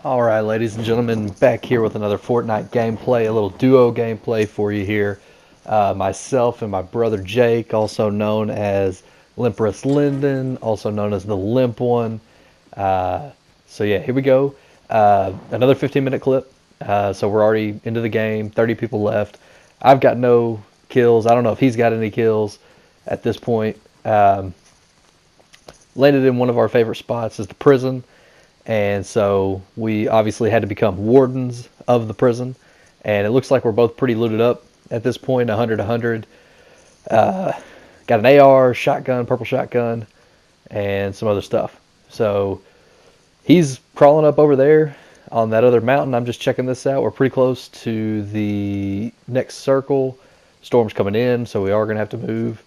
Alright, ladies and gentlemen, back here with another Fortnite gameplay, a little duo gameplay for you here. Myself and my brother Jake, also known as Linden, also known as the Limp one. So yeah, here we go. Another 15-minute clip. So we're already into the game, 30 people left. I've got no kills. I don't know if he's got any kills at this point. Landed in one of our favorite spots is the prison. And so we obviously had to become wardens of the prison. And it looks like we're both pretty looted up at this point, 100. Got an AR, shotgun, purple shotgun, and some other stuff. So he's crawling up over there on that other mountain. I'm just checking this out. We're pretty close to the next circle. Storm's coming in, so we are going to have to move.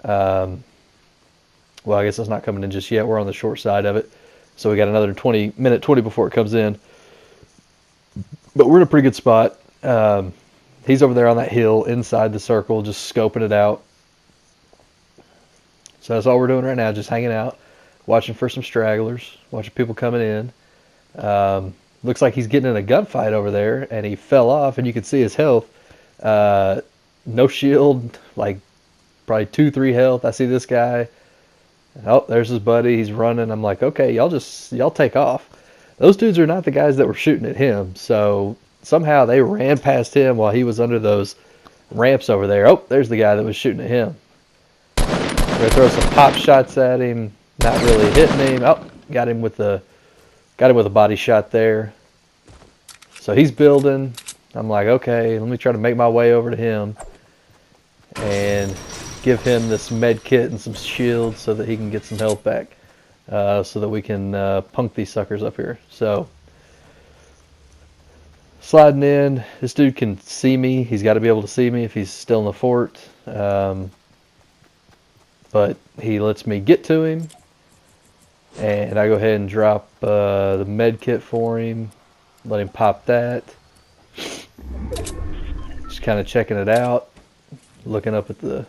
Well, I guess it's not coming in just yet. We're on the short side of it. So we got another 20 before it comes in. But we're in a pretty good spot. He's over there on that hill inside the circle, just scoping it out. So that's all we're doing right now, just hanging out, watching for some stragglers, watching people coming in. Looks like he's getting in a gunfight over there, and he fell off, and you can see his health. No shield, like probably 2-3 health. I see this guy. Oh, there's his buddy. He's running. I'm like, okay, y'all take off. Those dudes are not the guys that were shooting at him. So somehow they ran past him while he was under those ramps over there. Oh, there's the guy that was shooting at him. We're gonna throw some pop shots at him. Not really hitting him. Oh, got him with a body shot there. So he's building. I'm like, okay, let me try to make my way over to him and give him this med kit and some shields so that he can get some health back, so that we can punk these suckers up here. So sliding in, this dude can see me. He's got to be able to see me if he's still in the fort, but he lets me get to him, and I go ahead and drop the med kit for him, let him pop that. Just kind of checking it out, looking up at the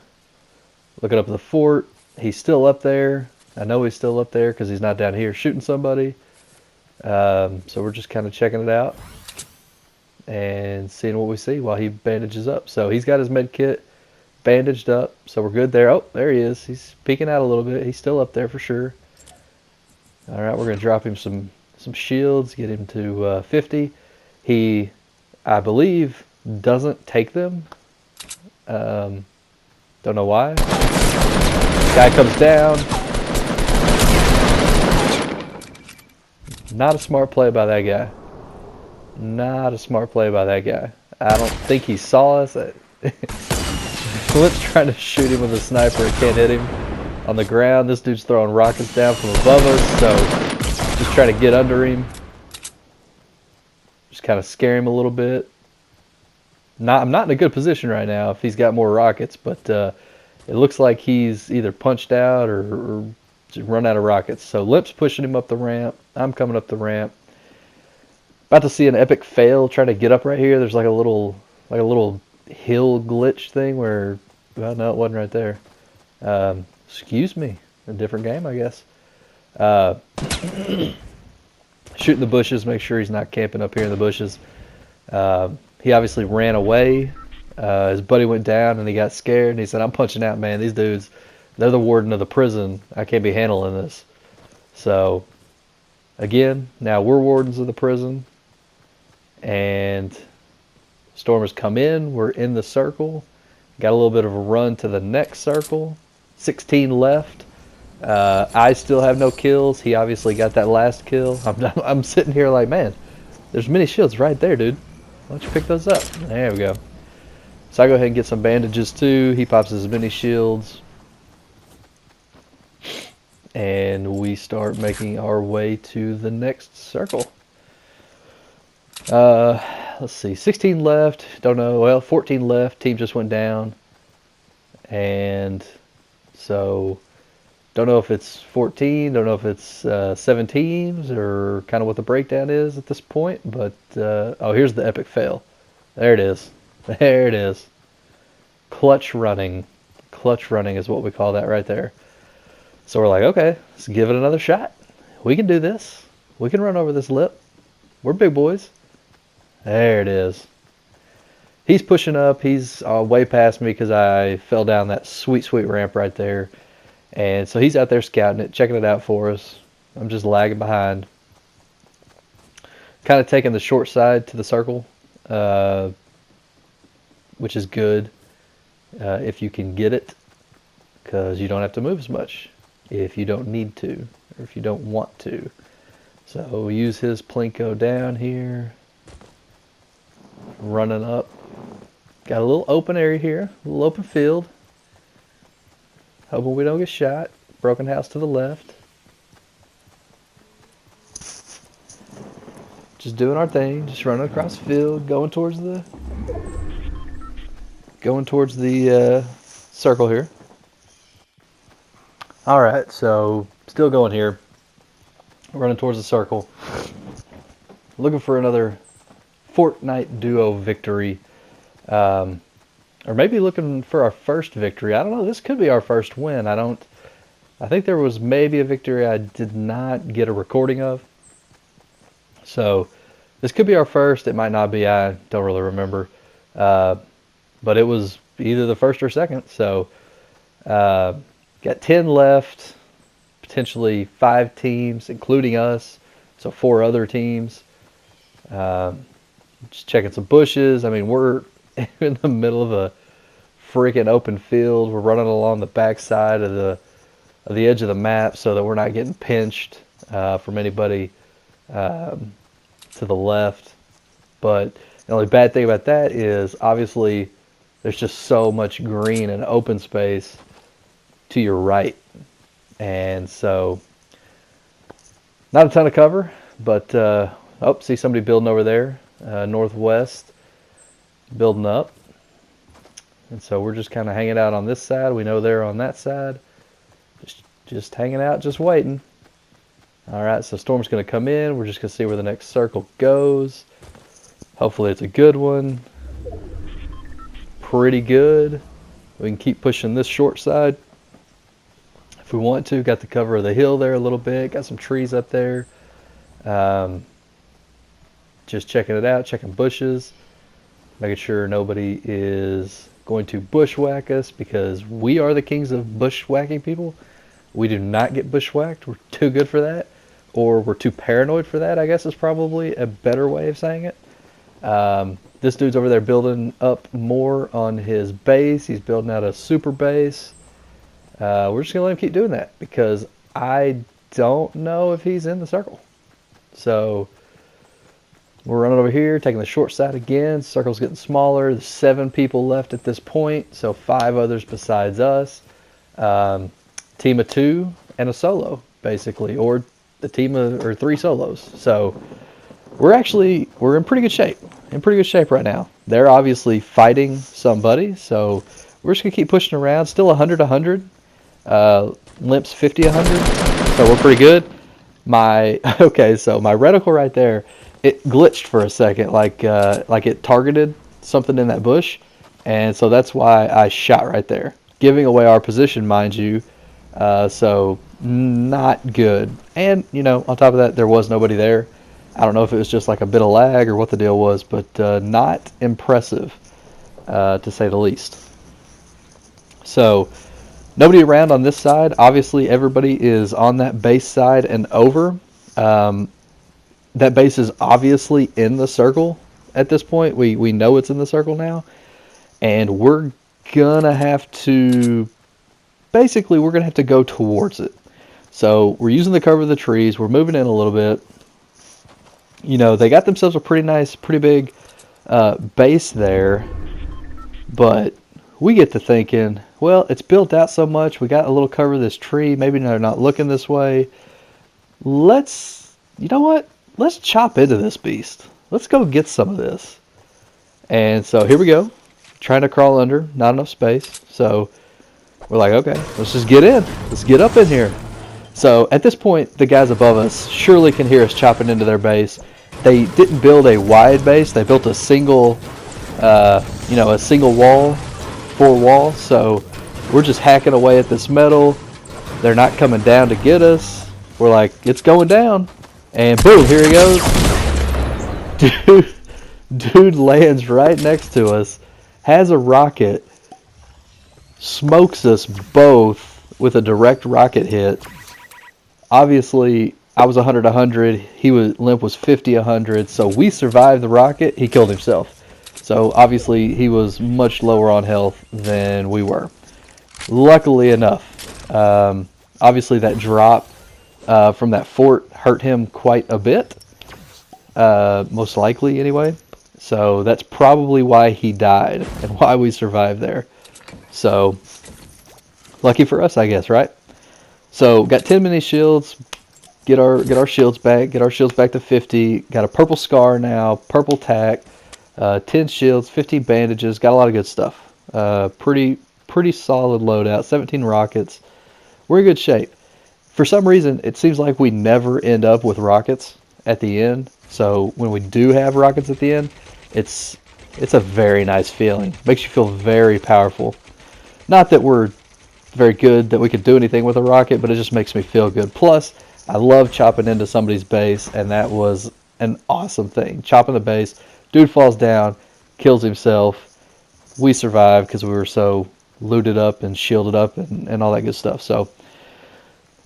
fort. He's still up there. I know he's still up there because he's not down here shooting somebody. So we're just kind of checking it out and seeing what we see while he bandages up. So he's got his med kit bandaged up, so we're good there. Oh, there he is. He's peeking out a little bit. He's still up there for sure. All right, we're going to drop him some shields, get him to 50. He, I believe, doesn't take them. Don't know why. Guy comes down. Not a smart play by that guy. Not a smart play by that guy. I don't think he saw us. Flip's trying to shoot him with a sniper and can't hit him. On the ground, this dude's throwing rockets down from above us, so just trying to get under him. Just kind of scare him a little bit. I'm not in a good position right now if he's got more rockets, but it looks like he's either punched out or run out of rockets. So Limp's pushing him up the ramp. I'm coming up the ramp. About to see an epic fail trying to get up right here. There's like a little hill glitch thing where, well, no, it wasn't right there. Excuse me, a different game, I guess. Shooting the bushes, make sure he's not camping up here in the bushes. He obviously ran away. His buddy went down and he got scared and he said, I'm punching out, man. These dudes, they're the warden of the prison. I can't be handling this. So, again, now we're wardens of the prison. And stormers come in. We're in the circle. Got a little bit of a run to the next circle. 16 left. I still have no kills. He obviously got that last kill. I'm sitting here like, man, there's mini shields right there, dude. Why don't you pick those up? There we go. So I go ahead and get some bandages too. He pops his mini shields. And we start making our way to the next circle. Let's see. 16 left. Don't know. Well, 14 left. Team just went down. And so don't know if it's 14. Don't know if it's 7 teams or kind of what the breakdown is at this point. But, oh, here's the epic fail. There it is. There it is. Clutch running. Clutch running is what we call that right there. So we're like, okay, let's give it another shot. We can do this. We can run over this lip. We're big boys. There it is. He's pushing up. He's way past me because I fell down that sweet, sweet ramp right there. And so he's out there scouting it, checking it out for us. I'm just lagging behind. Kind of taking the short side to the circle, which is good if you can get it, because you don't have to move as much if you don't need to or if you don't want to. So we'll use his plinko down here, running up. Got a little open area here, a little open field. Hoping we don't get shot. Broken house to the left. Just doing our thing, just running across the field, going towards the circle here. All right, so still going here, running towards the circle, looking for another Fortnite Duo victory, or maybe looking for our first victory. I don't know. This could be our first win. I think there was maybe a victory I did not get a recording of. So this could be our first. It might not be. I don't really remember. But it was either the first or second. So got 10 left, potentially 5 teams, including us. So 4 other teams. Just checking some bushes. I mean, we're in the middle of a freaking open field. We're running along the back side of the edge of the map so that we're not getting pinched from anybody to the left. But the only bad thing about that is obviously there's just so much green and open space to your right. And so not a ton of cover, but see somebody building over there, northwest, building up. And so we're just kind of hanging out on this side. We know they're on that side. Just hanging out, just waiting. All right, so storm's going to come in. We're just going to see where the next circle goes. Hopefully it's a good one. Pretty good. We can keep pushing this short side if we want to. Got the cover of the hill there a little bit. Got some trees up there. Just checking it out, checking bushes. Making sure nobody is going to bushwhack us, because we are the kings of bushwhacking people. We do not get bushwhacked. We're too good for that. Or we're too paranoid for that, I guess is probably a better way of saying it. This dude's over there building up more on his base. He's building out a super base. We're just going to let him keep doing that, because I don't know if he's in the circle. So we're running over here, taking the short side again. Circle's getting smaller. There's 7 people left at this point, so 5 others besides us. Team of 2 and a solo, basically, or the team of, or 3 solos. So we're in pretty good shape. In pretty good shape right now. They're obviously fighting somebody, so we're just gonna keep pushing around. Still 100-100. Limp's 50-100, so we're pretty good. So my reticle right there, it glitched for a second, like it targeted something in that bush, and so that's why I shot right there, giving away our position, mind you. So not good. And on top of that, there was nobody there. I don't know if it was just like a bit of lag or what the deal was, but not impressive, to say the least. So nobody around on this side. Obviously, everybody is on that base side and over. That base is obviously in the circle at this point. We know it's in the circle now, and we're gonna have to go towards it. So we're using the cover of the trees. We're moving in a little bit. They got themselves a pretty big base there, but we get to thinking, well, it's built out so much. We got a little cover of this tree. Maybe they're not looking this way. You know what? Let's chop into this beast. Let's go get some of this. And so here we go. Trying to crawl under. Not enough space. So we're like, okay, let's just get in. Let's get up in here. So at this point, the guys above us surely can hear us chopping into their base. They didn't build a wide base. They built a single wall, 4 walls. So we're just hacking away at this metal. They're not coming down to get us. We're like, it's going down. And boom, here he goes. Dude lands right next to us, has a rocket, smokes us both with a direct rocket hit. Obviously, I was 100. Limp was 50. So we survived the rocket. He killed himself. So obviously he was much lower on health than we were. Luckily enough, obviously that drop from that fort hurt him quite a bit. Most likely anyway. So that's probably why he died and why we survived there. So lucky for us, I guess, right? So got 10 mini shields. Get our shields back. Get our shields back to 50. Got a purple scar now. Purple tack. 10 shields. 15 bandages. Got a lot of good stuff. Pretty solid loadout. 17 rockets. We're in good shape. For some reason, it seems like we never end up with rockets at the end. So when we do have rockets at the end, it's a very nice feeling. Makes you feel very powerful. Not that we're very good, that we could do anything with a rocket, but it just makes me feel good. Plus, I love chopping into somebody's base, and that was an awesome thing. Chopping the base, dude falls down, kills himself. We survived because we were so looted up and shielded up and all that good stuff. So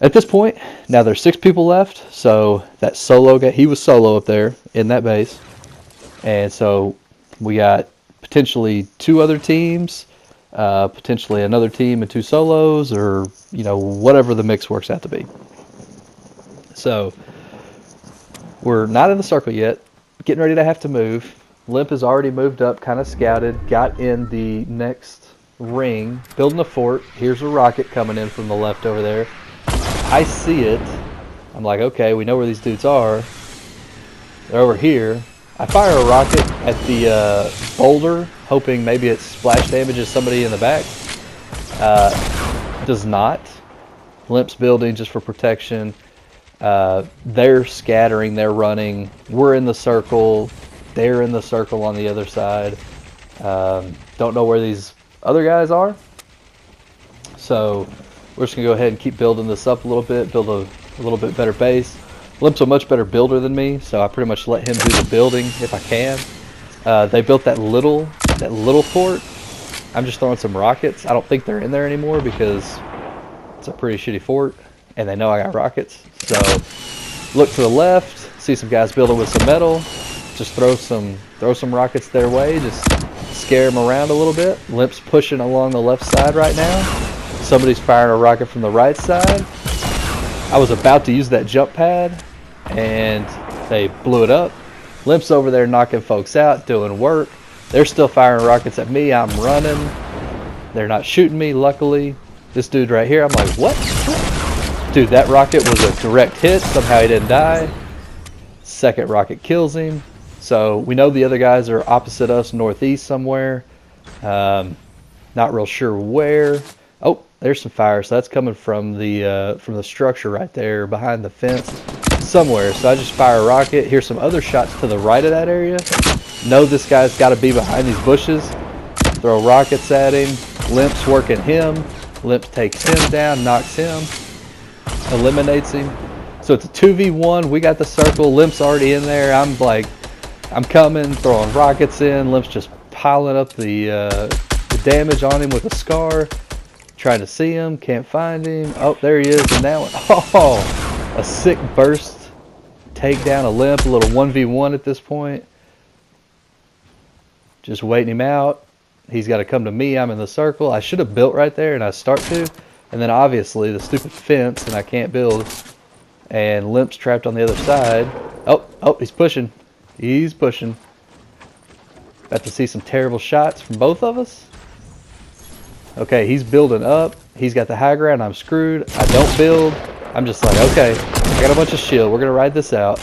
at this point, now there's 6 people left. So that solo guy, he was solo up there in that base. And so we got potentially 2 other teams, potentially another team and 2 solos, or whatever the mix works out to be. So we're not in the circle yet, getting ready to have to move. Limp has already moved up, kind of scouted, got in the next ring, building a fort. Here's a rocket coming in from the left over there. I see it. I'm like, okay, we know where these dudes are. They're over here. I fire a rocket at the boulder, hoping maybe it splash damages somebody in the back. Does not. Limp's building just for protection. They're scattering, they're running. We're in the circle. They're in the circle on the other side. Don't know where these other guys are. So we're just going to go ahead and keep building this up a little bit, build a little bit better base. Limp's a much better builder than me, so I pretty much let him do the building if I can. They built that little fort. I'm just throwing some rockets. I don't think they're in there anymore because it's a pretty shitty fort, and they know I got rockets. So look to the left, see some guys building with some metal. Just throw some rockets their way, just scare them around a little bit. Limp's pushing along the left side right now. Somebody's firing a rocket from the right side. I was about to use that jump pad, and they blew it up. Limp's over there knocking folks out, doing work. They're still firing rockets at me. I'm running. They're not shooting me, luckily. This dude right here, I'm like, what? Dude, that rocket was a direct hit. Somehow he didn't die. Second rocket kills him. So we know the other guys are opposite us, northeast somewhere. Not real sure where. Oh, there's some fire. So that's coming from the structure right there behind the fence somewhere. So I just fire a rocket. Here's some other shots to the right of that area. Know this guy's got to be behind these bushes. Throw rockets at him. Limp's working him. Limp takes him down, knocks him, eliminates him. So it's a 2v1. We got the circle. Limp's already in there. I'm coming, throwing rockets in. Limp's just piling up the damage on him with a scar. Trying to see him, can't find him. Oh, there he is in that one. Oh, a sick burst. Take down a Limp, a little 1v1 at this point. Just waiting him out. He's got to come to me. I'm in the circle. I should have built right there, and I start to. And then obviously the stupid fence, and I can't build. And Limp's trapped on the other side. Oh, he's pushing. He's pushing. About to see some terrible shots from both of us. Okay, he's building up. He's got the high ground. I'm screwed. I don't build. I'm just like, okay, I got a bunch of shield. We're going to ride this out.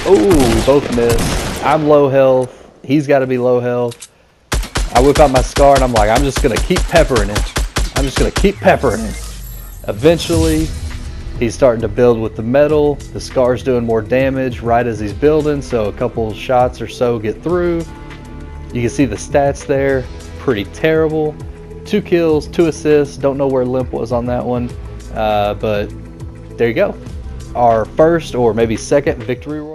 Oh, we both missed. I'm low health. He's got to be low health. I whip out my scar, and I'm like, I'm just going to keep peppering it. I'm just going to keep peppering it. Eventually, he's starting to build with the metal. The scar's doing more damage right as he's building, so a couple shots or so get through. You can see the stats there. Pretty terrible. 2 kills, 2 assists. Don't know where Limp was on that one, but there you go. Our first or maybe second victory royale.